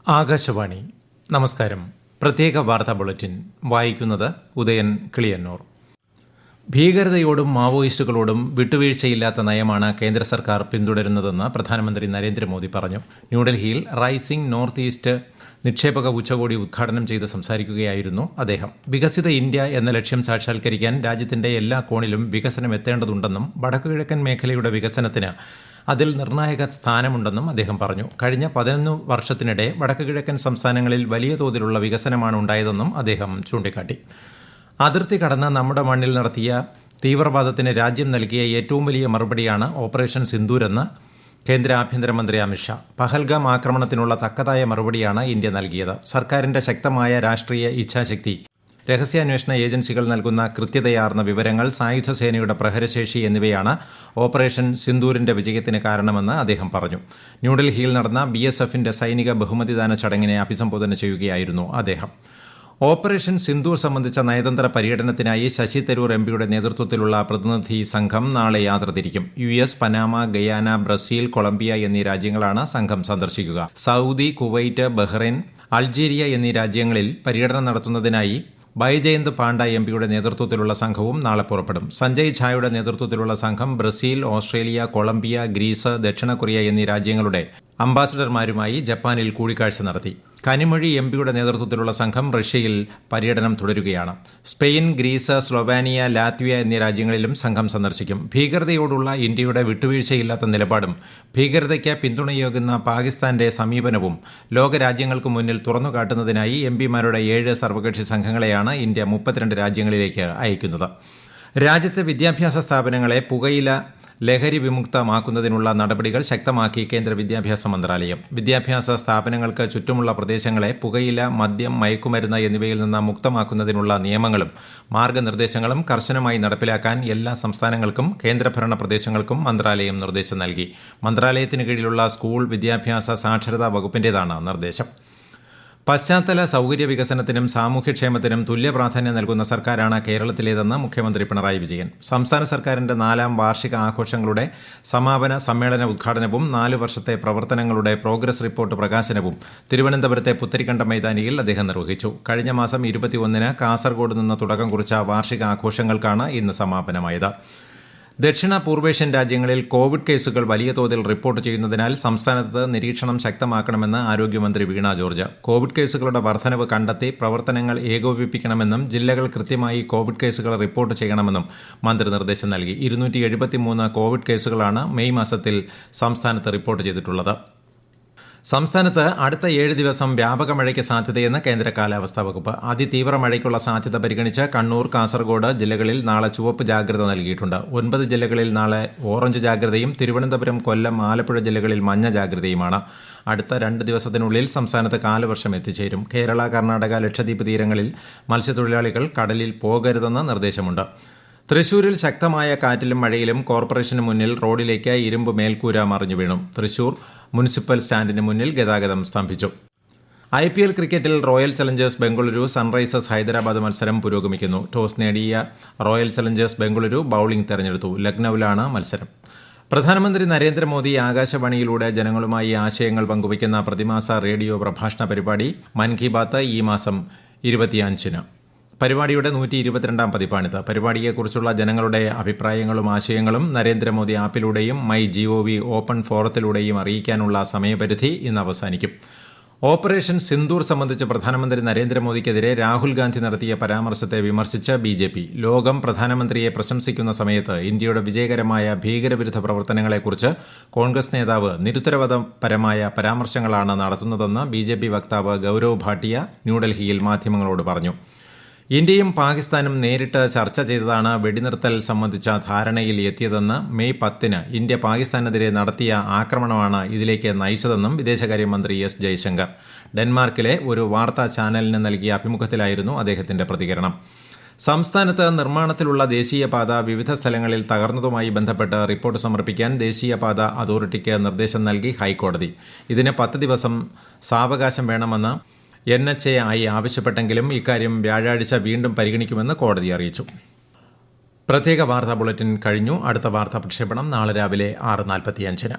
ആകാശവാണി നമസ്കാരം. പ്രത്യേക വാർത്താ ബുള്ളറ്റിൻ വായിക്കുന്നത് ഉദയൻ കിളിയന്നൂർ. ഭീകരതയോടും മാവോയിസ്റ്റുകളോടും വിട്ടുവീഴ്ചയില്ലാത്ത നയമാണ് കേന്ദ്ര സർക്കാർ പിന്തുടരുന്നതെന്ന് പ്രധാനമന്ത്രി നരേന്ദ്രമോദി പറഞ്ഞു. ന്യൂഡൽഹിയിൽ റൈസിംഗ് നോർത്ത് ഈസ്റ്റ് നിക്ഷേപക ഉച്ചകോടി ഉദ്ഘാടനം ചെയ്ത് സംസാരിക്കുകയായിരുന്നു അദ്ദേഹം. വികസിത ഇന്ത്യ എന്ന ലക്ഷ്യം സാക്ഷാത്കരിക്കാൻ രാജ്യത്തിന്റെ എല്ലാ കോണിലും വികസനം എത്തേണ്ടതുണ്ടെന്നും വടക്കുകിഴക്കൻ മേഖലയുടെ വികസനത്തിന് അതിൽ നിർണായക സ്ഥാനമുണ്ടെന്നും അദ്ദേഹം പറഞ്ഞു. കഴിഞ്ഞ 11 വർഷത്തിനിടെ വടക്കുകിഴക്കൻ സംസ്ഥാനങ്ങളിൽ വലിയ തോതിലുള്ള വികസനമാണ് ഉണ്ടായതെന്നും അദ്ദേഹം ചൂണ്ടിക്കാട്ടി. അതിർത്തി കടന്ന് നമ്മുടെ മണ്ണിൽ നടത്തിയ തീവ്രവാദത്തിന് രാജ്യം നൽകിയ ഏറ്റവും വലിയ മറുപടിയാണ് ഓപ്പറേഷൻ സിന്ദൂരെന്ന് കേന്ദ്ര ആഭ്യന്തരമന്ത്രി അമിത്ഷാ. പഹൽഗാം ആക്രമണത്തിനുള്ള തക്കതായ മറുപടിയാണ് ഇന്ത്യ നൽകിയത്. സർക്കാരിന്റെ ശക്തമായ രാഷ്ട്രീയ ഇച്ഛാശക്തി, രഹസ്യാന്വേഷണ ഏജൻസികൾ നൽകുന്ന കൃത്യതയാർന്ന വിവരങ്ങൾ, സായുധ സേനയുടെ പ്രഹരശേഷി എന്നിവയാണ് ഓപ്പറേഷൻ സിന്ദൂരിന്റെ വിജയത്തിന് കാരണമെന്ന് അദ്ദേഹം പറഞ്ഞു. ന്യൂഡൽഹിയിൽ നടന്ന BSFന്റെ സൈനിക ബഹുമതിദാന ചടങ്ങിനെ അഭിസംബോധന ചെയ്യുകയായിരുന്നു അദ്ദേഹം. ഓപ്പറേഷൻ സിന്ദൂർ സംബന്ധിച്ച നയതന്ത്ര പര്യടനത്തിനായി ശശി തരൂർ MPയുടെ നേതൃത്വത്തിലുള്ള പ്രതിനിധി സംഘം നാളെ യാത്ര തിരിക്കും. US, Panama, Guyana, Brazil, Colombia എന്നീ രാജ്യങ്ങളാണ് സംഘം സന്ദർശിക്കുക. സൗദി, കുവൈറ്റ്, ബഹ്റൈൻ, അൾജീരിയ എന്നീ രാജ്യങ്ങളിൽ പര്യടനം നടത്തുന്നതിനായി ബൈജയന്ത് പാണ്ഡ MPയുടെ നേതൃത്വത്തിലുള്ള സംഘവും നാളെ പുറപ്പെടും. സഞ്ജയ് ഝായുടെ നേതൃത്വത്തിലുള്ള സംഘം ബ്രസീൽ, ഓസ്ട്രേലിയ, കൊളംബിയ, ഗ്രീസ്, ദക്ഷിണ കൊറിയ എന്നീ രാജ്യങ്ങളുടെ അംബാസഡർമാരുമായി ജപ്പാനിൽ കൂടിക്കാഴ്ച നടത്തി. കനിമൊഴി MPയുടെ നേതൃത്വത്തിലുള്ള സംഘം റഷ്യയിൽ പര്യടനം തുടരുകയാണ്. സ്പെയിൻ, ഗ്രീസ്, സ്ലൊവാനിയ, ലാത്വിയ എന്നീ രാജ്യങ്ങളിലും സംഘം സന്ദർശിക്കും. ഭീകരതയോടുള്ള ഇന്ത്യയുടെ വിട്ടുവീഴ്ചയില്ലാത്ത നിലപാടും ഭീകരതയ്ക്ക് പിന്തുണയേകുന്ന പാകിസ്ഥാന്റെ സമീപനവും ലോകരാജ്യങ്ങൾക്ക് മുന്നിൽ തുറന്നുകാട്ടുന്നതിനായി MPമാരുടെ 7 സർവകക്ഷി സംഘങ്ങളെയാണ് ഇന്ത്യ 32 രാജ്യങ്ങളിലേക്ക് അയക്കുന്നത്. രാജ്യത്തെ വിദ്യാഭ്യാസ സ്ഥാപനങ്ങളെ പുകയില ലഹരി വിമുക്തമാക്കുന്നതിനുള്ള നടപടികൾ ശക്തമാക്കി കേന്ദ്ര വിദ്യാഭ്യാസ മന്ത്രാലയം. വിദ്യാഭ്യാസ സ്ഥാപനങ്ങൾക്ക് ചുറ്റുമുള്ള പ്രദേശങ്ങളെ പുകയില, മദ്യം, മയക്കുമരുന്ന് എന്നിവയിൽ നിന്ന് മുക്തമാക്കുന്നതിനുള്ള നിയമങ്ങളും മാർഗനിർദ്ദേശങ്ങളും കർശനമായി നടപ്പിലാക്കാൻ എല്ലാ സംസ്ഥാനങ്ങൾക്കും കേന്ദ്രഭരണ പ്രദേശങ്ങൾക്കും മന്ത്രാലയം നിർദ്ദേശം നൽകി. മന്ത്രാലയത്തിന് കീഴിലുള്ള സ്കൂൾ വിദ്യാഭ്യാസ സാക്ഷരതാ വകുപ്പിന്റേതാണ് നിർദ്ദേശം. പശ്ചാത്തല സൌകര്യ വികസനത്തിനും സാമൂഹ്യക്ഷേമത്തിനും തുല്യ പ്രാധാന്യം നൽകുന്ന സർക്കാരാണ് കേരളത്തിലേതെന്ന് മുഖ്യമന്ത്രി പിണറായി വിജയൻ. സംസ്ഥാന സർക്കാരിന്റെ 4ാം വാർഷിക ആഘോഷങ്ങളുടെ സമാപന സമ്മേളന ഉദ്ഘാടനവും 4 വർഷത്തെ പ്രവർത്തനങ്ങളുടെ പ്രോഗ്രസ് റിപ്പോർട്ട് പ്രകാശനവും തിരുവനന്തപുരത്തെ പുത്തരിക്കണ്ടം മൈതാനിയിൽ അദ്ദേഹം നിർവഹിച്ചു. കഴിഞ്ഞ മാസം 21-ന് കാസർഗോഡ് നിന്ന് തുടക്കം കുറിച്ച വാർഷിക ആഘോഷങ്ങൾക്കാണ് ഇന്ന് സമാപനമായത്. ദക്ഷിണ പൂർവേഷ്യൻ രാജ്യങ്ങളിൽ കോവിഡ് കേസുകൾ വലിയ തോതിൽ റിപ്പോർട്ട് ചെയ്യുന്നതിനാൽ സംസ്ഥാനത്ത് നിരീക്ഷണം ശക്തമാക്കണമെന്ന് ആരോഗ്യമന്ത്രി വീണ ജോർജ്. കോവിഡ് കേസുകളുടെ വർധനവ് കണ്ടെത്തി പ്രവർത്തനങ്ങൾ ഏകോപിപ്പിക്കണമെന്നും ജില്ലകൾ കൃത്യമായി കോവിഡ് കേസുകൾ റിപ്പോർട്ട് ചെയ്യണമെന്നും മന്ത്രി നിർദ്ദേശം നൽകി. 273 കോവിഡ് കേസുകളാണ് മെയ് മാസത്തിൽ സംസ്ഥാനത്ത് റിപ്പോർട്ട് ചെയ്തിട്ടുള്ളത്. സംസ്ഥാനത്ത് അടുത്ത 7 ദിവസം വ്യാപക മഴയ്ക്ക് സാധ്യതയെന്ന് കേന്ദ്ര കാലാവസ്ഥാ വകുപ്പ്. അതിതീവ്ര മഴയ്ക്കുള്ള സാധ്യത പരിഗണിച്ച് കണ്ണൂർ, കാസർഗോഡ് ജില്ലകളിൽ നാളെ ചുവപ്പ് ജാഗ്രത നൽകിയിട്ടുണ്ട്. 9 ജില്ലകളിൽ നാളെ ഓറഞ്ച് ജാഗ്രതയും തിരുവനന്തപുരം, കൊല്ലം, ആലപ്പുഴ ജില്ലകളിൽ മഞ്ഞ ജാഗ്രതയുമാണ്. അടുത്ത 2 ദിവസത്തിനുള്ളിൽ സംസ്ഥാനത്ത് കാലവർഷം എത്തിച്ചേരും. കേരള, കർണാടക, ലക്ഷദ്വീപ് തീരങ്ങളിൽ മത്സ്യത്തൊഴിലാളികൾ കടലിൽ പോകരുതെന്ന് നിർദ്ദേശമുണ്ട്. തൃശൂരിൽ ശക്തമായ കാറ്റിലും മഴയിലും കോർപ്പറേഷന് മുന്നിൽ റോഡിലേക്ക് ഇരുമ്പ് മേൽക്കൂര മറിഞ്ഞു വീണു. തൃശൂർ മുനിസിപ്പൽ സ്റ്റാൻഡിന് മുന്നിൽ ഗതാഗതം സ്തംഭിച്ചു. IPL ക്രിക്കറ്റിൽ royal Challengers Bengaluru Sunrisers Hyderabad മത്സരം പുരോഗമിക്കുന്നു. ടോസ് നേടിയ റോയൽ ചലഞ്ചേഴ്സ് ബംഗളൂരു ബൌളിംഗ് തെരഞ്ഞെടുത്തു. ലക്നൌവിലാണ് മത്സരം. പ്രധാനമന്ത്രി നരേന്ദ്രമോദി ആകാശവാണിയിലൂടെ ജനങ്ങളുമായി ആശയങ്ങൾ പങ്കുവയ്ക്കുന്ന പ്രതിമാസ റേഡിയോ പ്രഭാഷണ പരിപാടി മൻ കി ബാത്ത് ഈ മാസം 25-ന്. പരിപാടിയുടെ 122ാം പതിപ്പാണിത്. പരിപാടിയെക്കുറിച്ചുള്ള ജനങ്ങളുടെ അഭിപ്രായങ്ങളും ആശയങ്ങളും നരേന്ദ്രമോദി ആപ്പിലൂടെയും MyGOV ഓപ്പൺ ഫോറത്തിലൂടെയും അറിയിക്കാനുള്ള സമയപരിധി ഇന്ന് അവസാനിക്കും. ഓപ്പറേഷൻ സിന്ദൂർ സംബന്ധിച്ച് പ്രധാനമന്ത്രി നരേന്ദ്രമോദിക്കെതിരെ രാഹുൽ ഗാന്ധി നടത്തിയ പരാമർശത്തെ വിമർശിച്ച് BJP. ലോകം പ്രധാനമന്ത്രിയെ പ്രശംസിക്കുന്ന സമയത്ത് ഇന്ത്യയുടെ വിജയകരമായ ഭീകരവിരുദ്ധ പ്രവർത്തനങ്ങളെക്കുറിച്ച് കോൺഗ്രസ് നേതാവ് നിരുത്തരവാദപരമായ പരാമർശങ്ങളാണ് നടത്തുന്നതെന്ന് BJP വക്താവ് ഗൌരവ് ഭാട്ടിയ ന്യൂഡൽഹിയിൽ മാധ്യമങ്ങളോട് പറഞ്ഞു. ഇന്ത്യയും പാകിസ്ഥാനും നേരിട്ട് ചർച്ച ചെയ്തതാണ് വെടിനിർത്തൽ സംബന്ധിച്ച ധാരണയിൽ എത്തിയതെന്ന് മെയ് 10-ന് ഇന്ത്യ പാകിസ്ഥാനെതിരെ നടത്തിയ ആക്രമണമാണ് ഇതിലേക്ക് നയിച്ചതെന്നും വിദേശകാര്യമന്ത്രി S. ജയശങ്കർ ഡെൻമാർക്കിലെ ഒരു വാർത്താ ചാനലിന് നൽകിയ അഭിമുഖത്തിലായിരുന്നു അദ്ദേഹത്തിന്റെ പ്രതികരണം. സംസ്ഥാനത്ത് നിർമ്മാണത്തിലുള്ള ദേശീയപാത വിവിധ സ്ഥലങ്ങളിൽ തകർന്നതുമായി ബന്ധപ്പെട്ട് റിപ്പോർട്ട് സമർപ്പിക്കാൻ ദേശീയപാത അതോറിറ്റിക്ക് നിർദ്ദേശം നൽകി ഹൈക്കോടതി. ഇതിന് 10 ദിവസം സാവകാശം വേണമെന്ന് NHAI ആവശ്യപ്പെട്ടെങ്കിലും ഇക്കാര്യം വ്യാഴാഴ്ച വീണ്ടും പരിഗണിക്കുമെന്ന് കോടതി അറിയിച്ചു. പ്രത്യേക വാർത്താ ബുള്ളറ്റിൻ കഴിഞ്ഞു. അടുത്ത വാർത്താ പ്രക്ഷേപണം നാളെ രാവിലെ 6:45-ന്.